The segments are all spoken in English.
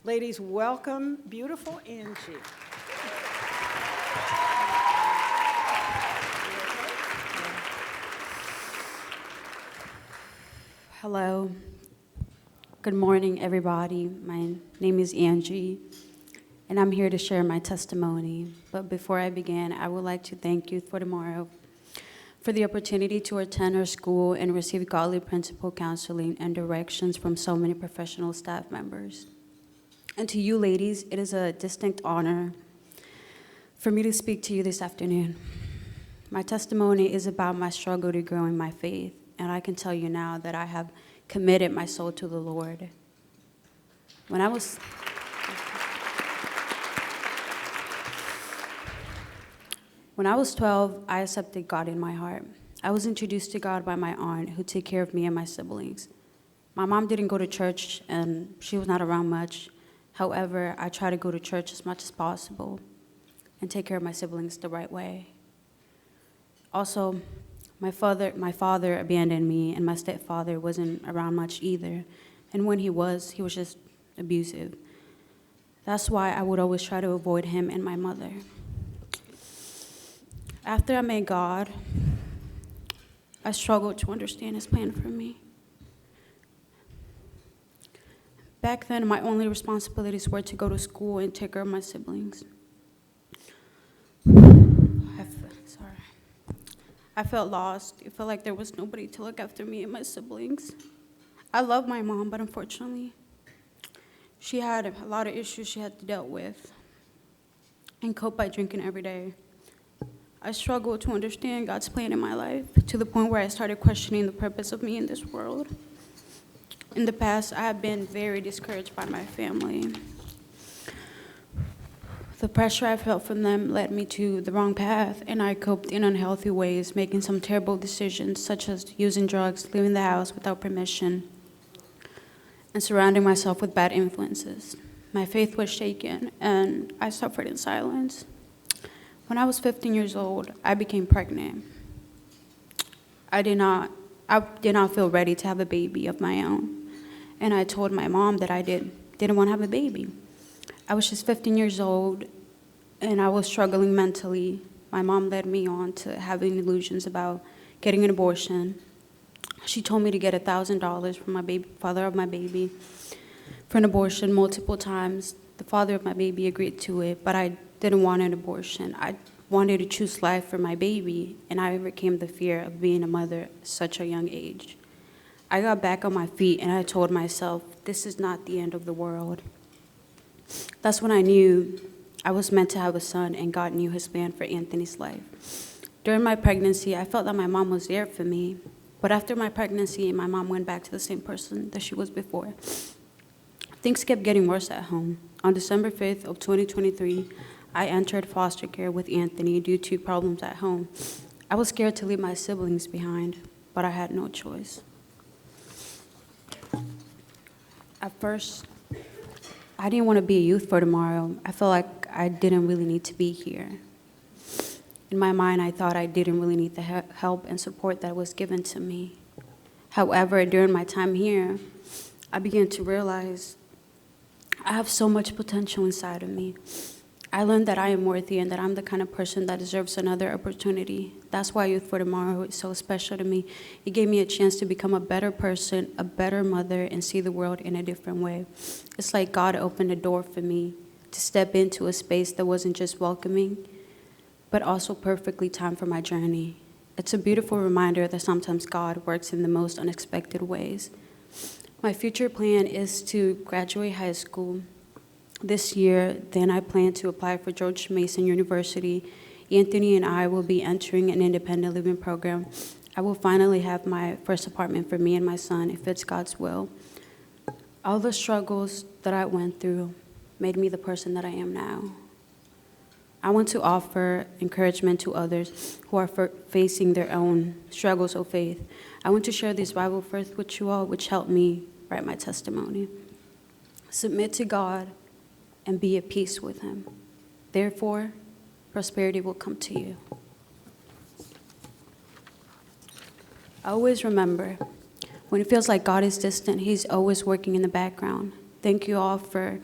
Ladies, welcome beautiful Angie. Hello. Good morning, everybody. My name is Angie, and I'm here to share my testimony. But before I begin, I would like to thank Youth for Tomorrow for the opportunity to attend our school and receive godly principal counseling and directions from so many professional staff members. And to you ladies, it is a distinct honor for me to speak to you this afternoon. My testimony is about my struggle to grow in my faith, and I can tell you now that I have committed my soul to the Lord. When I was 12, I accepted God in my heart. I was introduced to God by my aunt, who took care of me and my siblings. My mom didn't go to church, and she was not around much. However, I try to go to church as much as possible and take care of my siblings the right way. Also, my father abandoned me, and my stepfather wasn't around much either. And when he was just abusive. That's why I would always try to avoid him and my mother. After I met God, I struggled to understand His plan for me. Back then, my only responsibilities were to go to school and take care of my siblings. I felt lost. It felt like there was nobody to look after me and my siblings. I love my mom, but unfortunately, she had a lot of issues she had to deal with and cope by drinking every day. I struggled to understand God's plan in my life to the point where I started questioning the purpose of me in this world. In the past, I have been very discouraged by my family. The pressure I felt from them led me to the wrong path, and I coped in unhealthy ways, making some terrible decisions, such as using drugs, leaving the house without permission, and surrounding myself with bad influences. My faith was shaken, and I suffered in silence. When I was 15 years old, I became pregnant. I did not feel ready to have a baby of my own, and I told my mom that I didn't want to have a baby. I was just 15 years old, and I was struggling mentally. My mom led me on to having illusions about getting an abortion. She told me to get $1,000 from my father of my baby for an abortion multiple times. The father of my baby agreed to it, but I didn't want an abortion. I wanted to choose life for my baby, and I overcame the fear of being a mother at such a young age. I got back on my feet, and I told myself, this is not the end of the world. That's when I knew I was meant to have a son, and God knew His plan for Anthony's life. During my pregnancy, I felt that my mom was there for me, but after my pregnancy, my mom went back to the same person that she was before. Things kept getting worse at home. On December 5th of 2023, I entered foster care with Anthony due to problems at home. I was scared to leave my siblings behind, but I had no choice. At first, I didn't want to be a youth for tomorrow. I felt like I didn't really need to be here. In my mind, I thought I didn't really need the help and support that was given to me. However, during my time here, I began to realize I have so much potential inside of me. I learned that I am worthy and that I'm the kind of person that deserves another opportunity. That's why Youth for Tomorrow is so special to me. It gave me a chance to become a better person, a better mother, and see the world in a different way. It's like God opened a door for me to step into a space that wasn't just welcoming, but also perfectly timed for my journey. It's a beautiful reminder that sometimes God works in the most unexpected ways. My future plan is to graduate high school this year. Then I plan to apply for George Mason University. Anthony and I will be entering an independent living program. I will finally have my first apartment for me and my son, if it's God's will. All the struggles that I went through made me the person that I am now. I want to offer encouragement to others who are facing their own struggles of faith. I want to share this Bible verse with you all, which helped me write my testimony. Submit to God and be at peace with Him. Therefore, prosperity will come to you. I always remember, when it feels like God is distant, He's always working in the background. Thank you all for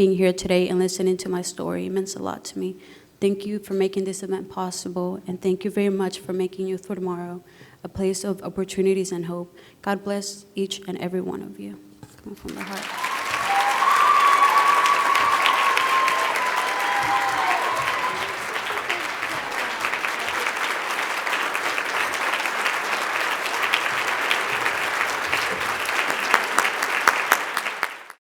being here today and listening to my story. It means a lot to me. Thank you for making this event possible, and thank you very much for making Youth for Tomorrow a place of opportunities and hope. God bless each and every one of you. Coming from the heart.